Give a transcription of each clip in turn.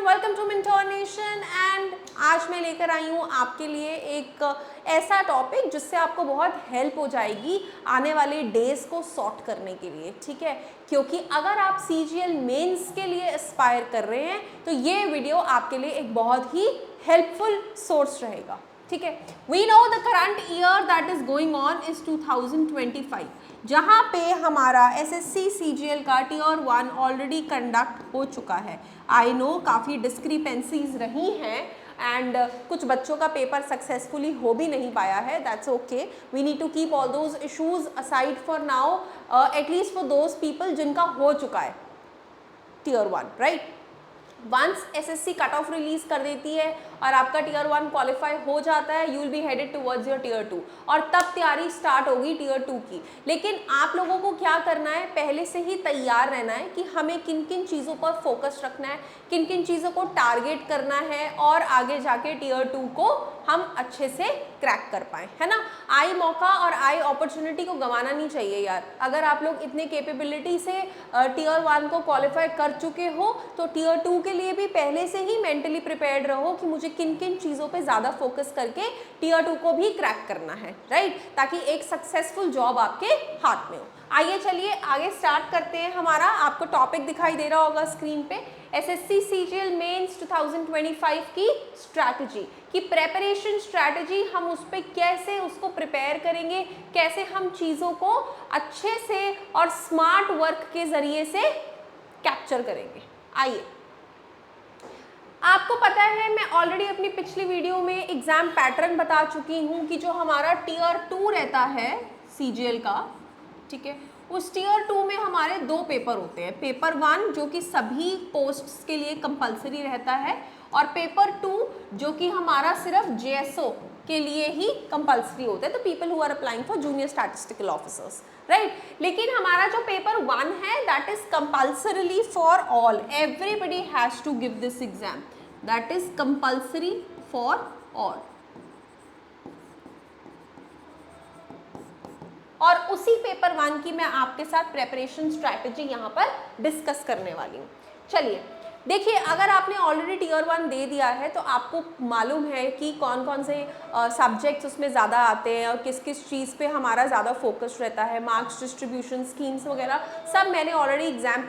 Welcome to mentor nation. And आज मैं लेकर आई हूँ आपके लिए एक ऐसा टॉपिक जिससे आपको बहुत हेल्प हो जाएगी आने वाले डेज को सॉर्ट करने के लिए, ठीक है। क्योंकि अगर आप सीजीएल मेंस के लिए एस्पायर कर रहे हैं तो ये वीडियो आपके लिए एक बहुत ही हेल्पफुल सोर्स रहेगा, ठीक है। We know the current year that is going on is 2025, जहाँ पे हमारा एसएससी सीजीएल का टीयर 1 ऑलरेडी कंडक्ट हो चुका है। आई नो काफ़ी डिस्क्रिपेंसीज रही हैं एंड कुछ बच्चों का पेपर सक्सेसफुली हो भी नहीं पाया है। That's okay, we need to keep all those issues aside for now, at least for those people जिनका हो चुका है tier 1, right. Once SSC cut off release कर देती है और आपका टीयर 1 क्वालिफाई हो जाता है, you will be headed towards your tier 2 और तब तैयारी स्टार्ट होगी टीयर 2 की। लेकिन आप लोगों को क्या करना है, पहले से ही तैयार रहना है कि हमें किन किन चीज़ों पर फोकस रखना है, किन किन चीज़ों को टारगेट करना है और आगे जाके टीयर 2 को हम अच्छे से क्रैक कर पाएँ, है ना। आई मौका और आई अपॉर्चुनिटी को गंवाना नहीं चाहिए यार। अगर आप लोग इतने कैपेबिलिटी से टीयर 1 को क्वालिफाई कर चुके हो तो टीयर 2 के लिए भी पहले से ही मेंटली प्रिपेयर्ड रहो कि मुझे किन किन चीज़ों पे ज़्यादा फोकस करके टीयर 2 को भी क्रैक करना है, राइट, ताकि एक सक्सेसफुल जॉब आपके हाथ में हो। आइए चलिए आगे स्टार्ट करते हैं। हमारा आपको टॉपिक दिखाई दे रहा होगा स्क्रीन पे, एसएससी सीजीएल मेंस 2025 की स्ट्रैटेजी की प्रेपरेशन स्ट्रैटेजी। हम उस पर कैसे उसको प्रिपेयर करेंगे, कैसे हम चीज़ों को अच्छे से और स्मार्ट वर्क के ज़रिए से कैप्चर करेंगे। आइए, आपको पता है मैं ऑलरेडी अपनी पिछली वीडियो में एग्जाम पैटर्न बता चुकी हूँ कि जो हमारा टीयर 2 रहता है सीजीएल का, ठीक है, उस टीयर 2 में हमारे दो पेपर होते हैं। पेपर 1 जो कि सभी पोस्ट्स के लिए कंपलसरी रहता है और पेपर 2 जो कि हमारा सिर्फ जेएसओ के लिए ही कंपलसरी होता है, तो people who are applying for junior statistical officers, right. लेकिन हमारा जो पेपर 1 है that is compulsorily for all, everybody has to give this exam, that is compulsory for all. और उसी पेपर 1 की मैं आपके साथ प्रेपरेशन स्ट्रैटेजी यहाँ पर डिस्कस करने वाली हूँ। चलिए देखिए, अगर आपने ऑलरेडी टीयर 1 दे दिया है तो आपको मालूम है कि कौन कौन से सब्जेक्ट्स उसमें ज़्यादा आते हैं और किस किस चीज़ पे हमारा ज़्यादा फोकस रहता है, मार्क्स डिस्ट्रीब्यूशन स्कीम्स वगैरह सब मैंने ऑलरेडी एग्जाम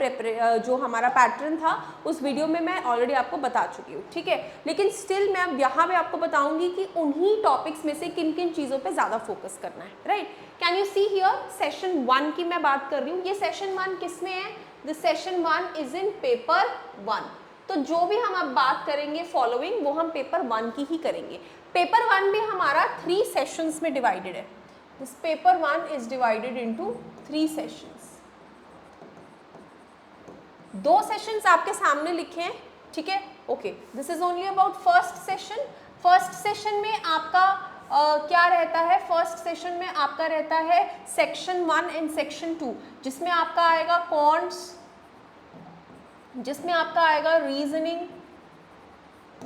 जो हमारा पैटर्न था उस वीडियो में मैं ऑलरेडी आपको बता चुकी हूँ, ठीक है। लेकिन स्टिल मैं अब यहाँ पे आपको बताऊँगी कि उन्हीं टॉपिक्स में से किन किन चीज़ों पर ज़्यादा फोकस करना है, right. Can you see here, session 1 की मैं बात कर रही हूँ। ये सेशन 1 किस में है? The session 1 is in paper 1। तो जो भी हम अब बात करेंगे फॉलोइंग वो हम पेपर 1 की ही करेंगे। पेपर 1 भी हमारा 3 सेशंस में डिवाइडेड है। This paper 1 is divided into 3 sessions। 2 sessions आपके सामने लिखे हैं, ठीक है, okay. This is only about first session. First session में आपका क्या रहता है? फर्स्ट सेशन में आपका रहता है सेक्शन 1 एंड सेक्शन 2, जिसमें आपका आएगा कॉन्ट्स, जिसमें आपका आएगा रीजनिंग,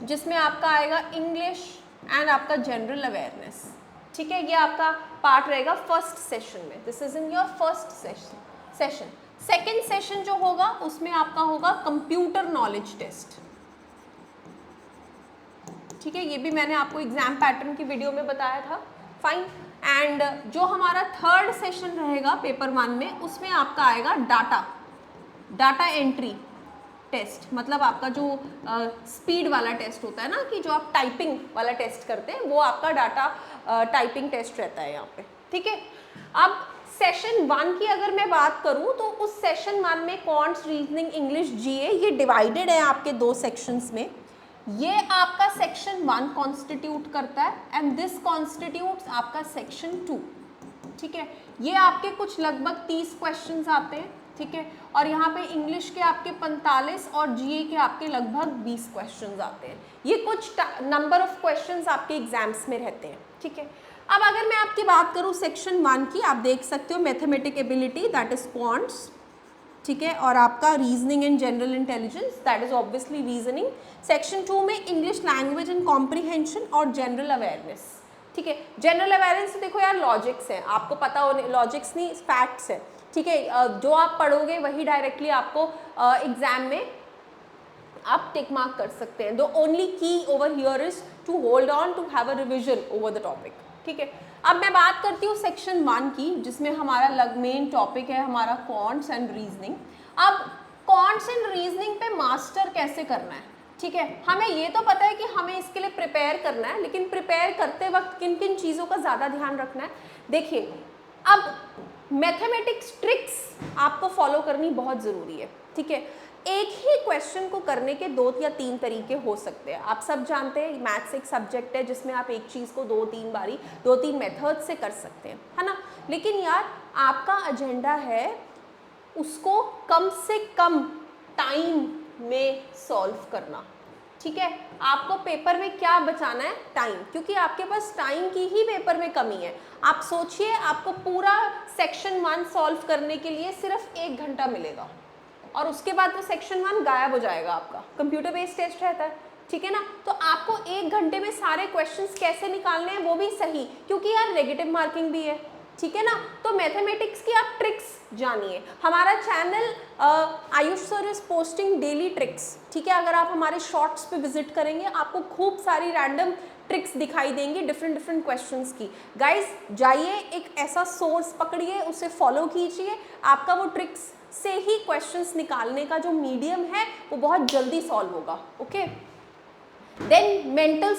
जिसमें आपका आएगा इंग्लिश एंड आपका जनरल अवेयरनेस, ठीक है। ये आपका पार्ट रहेगा फर्स्ट सेशन में। This is in your first session. Second session जो होगा उसमें आपका होगा कंप्यूटर नॉलेज टेस्ट, ठीक है। ये भी मैंने आपको एग्जाम पैटर्न की वीडियो में बताया था, फाइन। एंड जो हमारा थर्ड सेशन रहेगा पेपर 1 में उसमें आपका आएगा डाटा एंट्री टेस्ट, मतलब आपका जो स्पीड वाला टेस्ट होता है ना, कि जो आप टाइपिंग वाला टेस्ट करते हैं वो आपका डाटा टाइपिंग टेस्ट रहता है यहाँ पे, ठीक है। अब सेशन 1 की अगर मैं बात करूँ तो उस सेशन 1 में कॉन्ट्स, रीजनिंग, इंग्लिश, जीए ये डिवाइडेड है आपके 2 सेक्शंस में। ये आपका सेक्शन 1 कॉन्स्टिट्यूट करता है एंड दिस कॉन्स्टिट्यूट्स आपका सेक्शन 2, ठीक है। ये आपके कुछ लगभग 30 क्वेश्चंस आते हैं, ठीक है। और यहाँ पे इंग्लिश के आपके 45 और जीए के आपके लगभग 20 क्वेश्चंस आते हैं। ये कुछ नंबर ऑफ क्वेश्चंस आपके एग्जाम्स में रहते हैं, ठीक है। अब अगर मैं आपकी बात करूँ सेक्शन 1 की, आप देख सकते हो mathematic ability that is quants, ठीक है, और आपका reasoning and general intelligence that is obviously reasoning. Section 2 में इंग्लिश लैंग्वेज एंड कॉम्प्रीहेंशन और जनरल अवेयरनेस, ठीक है। जनरल अवेयरनेस देखो यार लॉजिक्स है, आपको पता हो, लॉजिक्स नहीं फैक्ट्स है, ठीक है। जो आप पढ़ोगे वही डायरेक्टली आपको एग्जाम में आप टिक मार्क कर सकते हैं। The only key over here is to hold on to have a revision over the topic, ठीक है। अब मैं बात करती हूँ सेक्शन 1 की, जिसमें हमारा मेन टॉपिक है हमारा क्वांट्स एंड रीजनिंग। अब क्वांट्स एंड रीजनिंग पे मास्टर कैसे करना है, ठीक है। हमें ये तो पता है कि हमें इसके लिए प्रिपेयर करना है, लेकिन प्रिपेयर करते वक्त किन किन चीज़ों का ज़्यादा ध्यान रखना है। देखिए, अब मैथमेटिक्स ट्रिक्स आपको फॉलो करनी बहुत ज़रूरी है, ठीक है। एक ही क्वेश्चन को करने के 2 या 3 तरीके हो सकते हैं। आप सब जानते हैं मैथ्स एक सब्जेक्ट है जिसमें आप एक चीज़ को 2-3 बारी 2-3 मेथड से कर सकते हैं, है ना। लेकिन यार आपका एजेंडा है उसको कम से कम टाइम में सॉल्व करना, ठीक है। आपको पेपर में क्या बचाना है, टाइम, क्योंकि आपके पास टाइम की ही पेपर में कमी है। आप सोचिए, आपको पूरा सेक्शन 1 सॉल्व करने के लिए सिर्फ 1 घंटा मिलेगा और उसके बाद तो सेक्शन 1 गायब हो जाएगा। आपका कंप्यूटर बेस्ड टेस्ट रहता है, ठीक है ना। तो आपको 1 घंटे में सारे क्वेश्चंस कैसे निकालने हैं वो भी सही, क्योंकि यार नेगेटिव मार्किंग भी है, ठीक है ना। तो मैथमेटिक्स की आप ट्रिक्स जानिए। हमारा channel Ayush sir is posting daily tricks, ठीक है। अगर आप हमारे शॉर्ट्स पे विजिट करेंगे आपको खूब सारी रैंडम ट्रिक्स दिखाई देंगी डिफरेंट क्वेश्चंस की। गाइस जाइए, एक ऐसा सोर्स पकड़िए, उसे फॉलो कीजिए, आपका वो ट्रिक्स से ही क्वेश्चंस निकालने का जो मीडियम है वो बहुत जल्दी सॉल्व होगा, ओके। देन मेंटल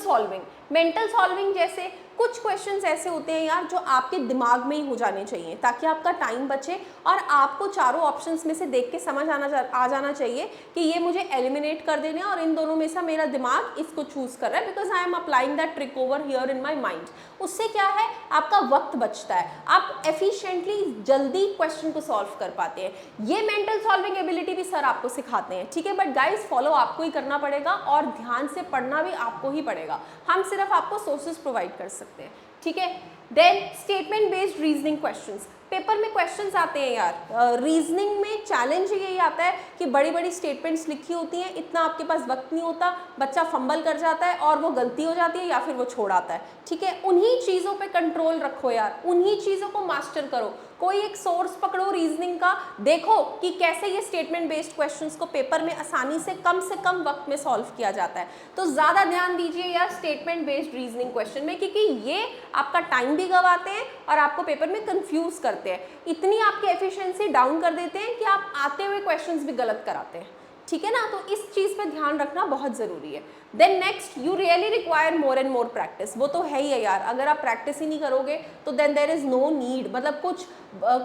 सॉल्विंग जैसे कुछ क्वेश्चंस ऐसे होते हैं यार जो आपके दिमाग में ही हो जाने चाहिए ताकि आपका टाइम बचे और आपको चारों ऑप्शंस में से देख के समझ आ जाना चाहिए कि ये मुझे एलिमिनेट कर देने और इन दोनों में से मेरा दिमाग इसको चूज कर रहा है, because I am applying that trick over here in my mind. उससे क्या है, आपका वक्त बचता है, आप एफिशिएंटली जल्दी क्वेश्चन को सॉल्व कर पाते हैं। ये मेंटल सॉल्विंग एबिलिटी भी सर आपको सिखाते हैं, ठीक है। बट गाइस फॉलो आपको ही करना पड़ेगा और ध्यान से पढ़ना भी आपको ही पड़ेगा। हम सिर्फ आपको सोर्सेज प्रोवाइड कर सकते हैं, ठीक है। Then statement based reasoning questions, paper में क्वेश्चंस आते हैं यार। रीजनिंग में चैलेंज यही आता है कि बड़ी बड़ी स्टेटमेंट्स लिखी होती हैं, इतना आपके पास वक्त नहीं होता, बच्चा फंबल कर जाता है और वो गलती हो जाती है या फिर वो छोड़ आता है, ठीक है। उन्हीं चीज़ों पे कंट्रोल रखो यार, उन्हीं चीज़ों को मास्टर करो। कोई एक सोर्स पकड़ो रीजनिंग का, देखो कि कैसे ये स्टेटमेंट बेस्ड क्वेश्चंस को पेपर में आसानी से कम वक्त में सॉल्व किया जाता है। तो ज़्यादा ध्यान दीजिए यार स्टेटमेंट बेस्ड रीजनिंग क्वेश्चन में, क्योंकि ये आपका टाइम भी गवाते हैं और आपको पेपर में कंफ्यूज करते हैं, इतनी आपकी एफिशिएंसी डाउन कर देते हैं कि आप आते हुए क्वेश्चंस भी गलत कराते हैं, ठीक है ना। तो इस चीज़ पे ध्यान रखना बहुत ज़रूरी है। Then next, you really require more and more practice. वो तो है ही है यार, अगर आप प्रैक्टिस ही नहीं करोगे तो then there is no need, मतलब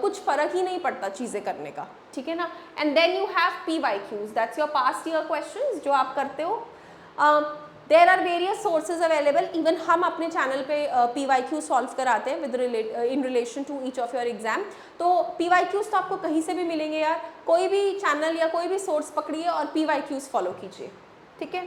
कुछ फर्क ही नहीं पड़ता चीज़ें करने का, ठीक है ना। And then you have PYQs, that's your past year questions जो आप करते हो। There are various sources available, even हम अपने चैनल पे PYQ सॉल्व कराते हैं in relation to each of your exam. तो PYQs तो आपको कहीं से भी मिलेंगे यार, कोई भी चैनल या कोई भी सोर्स पकड़िए और PYQs फॉलो कीजिए, ठीक है।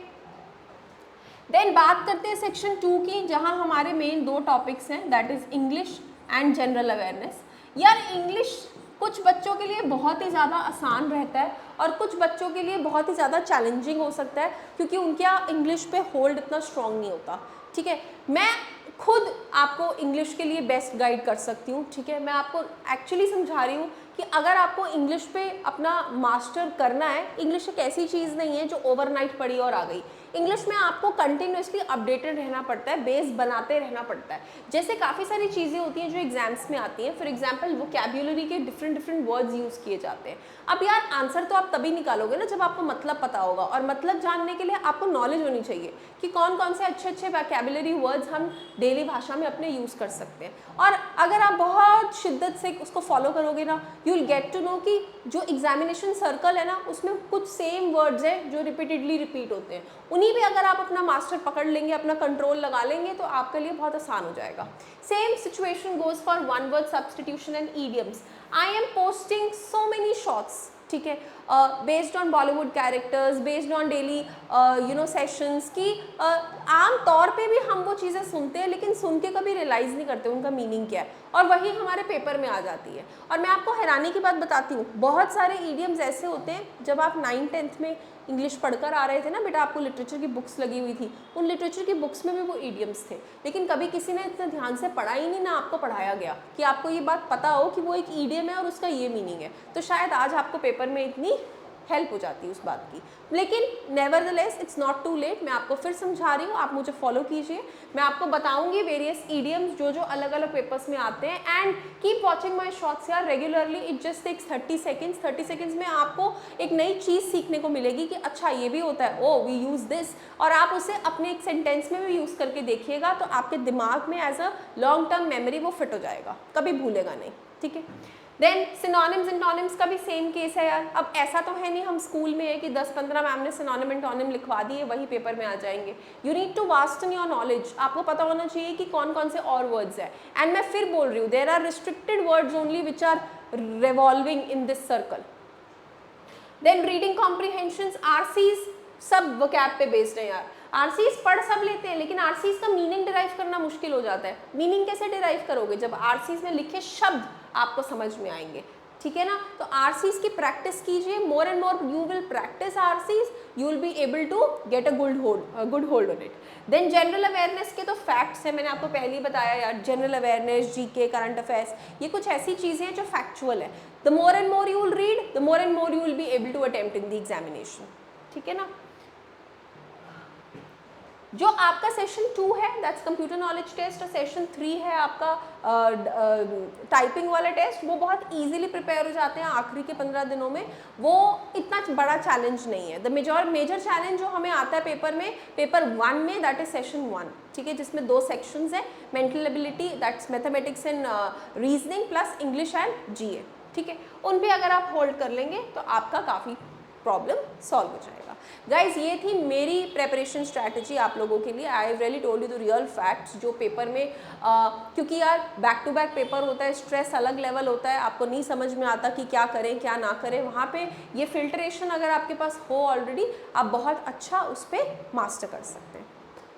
देन बात करते हैं सेक्शन 2 की, जहां हमारे मेन 2 टॉपिक्स हैं, that is English and general awareness. यार इंग्लिश कुछ बच्चों के लिए बहुत ही ज़्यादा आसान रहता है और कुछ बच्चों के लिए बहुत ही ज़्यादा चैलेंजिंग हो सकता है, क्योंकि उनके यहाँ इंग्लिश पे होल्ड इतना स्ट्रॉन्ग नहीं होता, ठीक है। मैं खुद आपको इंग्लिश के लिए बेस्ट गाइड कर सकती हूँ, ठीक है। मैं आपको एक्चुअली समझा रही हूँ कि अगर आपको इंग्लिश पे अपना मास्टर करना है, इंग्लिश एक ऐसी चीज़ नहीं है जो ओवरनाइट पढ़ी और आ गई। इंग्लिश में आपको कंटिन्यूसली अपडेटेड रहना पड़ता है, बेस बनाते रहना पड़ता है। जैसे काफ़ी सारी चीज़ें होती हैं जो एग्जाम्स में आती हैं, फॉर एग्जाम्पल वोकैब्युलरी के डिफरेंट वर्ड्स यूज़ किए जाते हैं। अब यार आंसर तो आप तभी निकालोगे ना जब आपको मतलब पता होगा, और मतलब जानने के लिए आपको नॉलेज होनी चाहिए कि कौन कौन से अच्छे वोकैब्युलरी वर्ड्स हम डेली भाषा में अपने यूज़ कर सकते हैं। और अगर आप बहुत शिद्दत से उसको फॉलो करोगे ना, you will get to know कि जो एग्जामिनेशन सर्कल है ना उसमें कुछ सेम वर्ड्स हैं जो रिपीटेडली रिपीट होते हैं, उन्हीं पे अगर आप अपना मास्टर पकड़ लेंगे, अपना कंट्रोल लगा लेंगे तो आपके लिए बहुत आसान हो जाएगा। Same situation goes for one word substitution and idioms. I am posting so many shorts, ठीक है, based on Bollywood characters, based on daily sessions की आम तौर पे भी हम वो चीज़ें सुनते हैं लेकिन सुन के कभी रियलाइज़ नहीं करते उनका मीनिंग क्या है, और वही हमारे पेपर में आ जाती है। और मैं आपको हैरानी की बात बताती हूँ, बहुत सारे ईडियम्स ऐसे होते हैं, जब आप 9th-10th में इंग्लिश पढ़कर आ रहे थे ना बेटा, आपको लिटरेचर की बुक्स लगी हुई थी, उन लिटरेचर की बुक्स में भी वो ईडियम्स थे, लेकिन कभी किसी ने इतना ध्यान से पढ़ा ही नहीं, ना आपको पढ़ाया गया कि आपको ये बात पता हो कि वो एक ईडियम है और उसका ये मीनिंग है। तो शायद आज आपको पेपर में इतनी हेल्प हो जाती है उस बात की। लेकिन nevertheless it's not too late, मैं आपको फिर समझा रही हूँ, आप मुझे फॉलो कीजिए। मैं आपको बताऊंगी वेरियस ईडियम्स जो जो अलग अलग पेपर्स में आते हैं। And keep watching my shorts यार regularly, it just takes 30 seconds. 30 seconds में आपको एक नई चीज़ सीखने को मिलेगी कि अच्छा ये भी होता है, ओ वी यूज़ दिस, और आप उसे अपने एक सेंटेंस में भी यूज़ करके देखिएगा तो आपके दिमाग में as a long term memory वो फिट हो जाएगा, कभी भूलेगा नहीं, ठीक है। देन सिनोनिम्स एंटोनिम्स का भी सेम केस है यार। अब ऐसा तो है नहीं हम स्कूल में है कि 10-15 मैम ने सिनोनिम एंटोनिम लिखवा दिए वही पेपर में आ जाएंगे। You need to vasten your knowledge, आपको पता होना चाहिए कि कौन कौन से और वर्ड्स है। एंड मैं फिर बोल रही हूँ, there are restricted words only which are revolving in this circle. Then reading comprehensions, RCs सब वोकैब पे बेस्ड है यार। आरसीज पढ़ सब लेते हैं लेकिन आरसीज का मीनिंग डिराइव करना मुश्किल हो जाता है। मीनिंग कैसे डिराइव करोगे जब आरसीज में लिखे शब्द आपको समझ में आएंगे, ठीक है ना। तो आरसीज की प्रैक्टिस कीजिए, more and more you will practice RCs, you will be able to get a good hold on it. Then general awareness के तो फैक्ट्स हैं, मैंने आपको पहले ही बताया यार, general awareness, GK, current affairs, ये कुछ ऐसी चीज़ें हैं जो फैक्चुअल है। The more and more you will read, the more and more you will be able to attempt in the examination, ठीक है ना। जो आपका सेशन 2 है दैट्स कंप्यूटर नॉलेज टेस्ट, और सेशन 3 है आपका टाइपिंग वाला टेस्ट, वो बहुत इजीली प्रिपेयर हो जाते हैं आखिरी के 15 दिनों में। वो इतना बड़ा चैलेंज नहीं है। द मेजर चैलेंज जो हमें आता है पेपर में, पेपर 1 में, दैट इज सेशन 1, ठीक है, जिसमें 2 सेक्शंस हैं, mental ability that's mathematics and reasoning plus English and GA, ठीक है। उन पे अगर आप होल्ड कर लेंगे तो आपका काफ़ी प्रॉब्लम सॉल्व हो जाएगा। गाइज ये थी मेरी प्रेपरेशन स्ट्रैटेजी आप लोगों के लिए। I really told you the real facts जो पेपर में क्योंकि यार बैक टू बैक पेपर होता है, स्ट्रेस अलग लेवल होता है, आपको नहीं समझ में आता कि क्या करें क्या ना करें। वहाँ पे ये फिल्ट्रेशन अगर आपके पास हो ऑलरेडी, आप बहुत अच्छा उस पर मास्टर कर सकते हैं,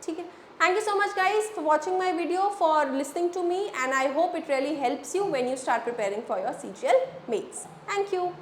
ठीक है। Thank you so much guys for watching my video, for listening to me, and I hope it really helps you when you start preparing for your CGL mains. Thank you.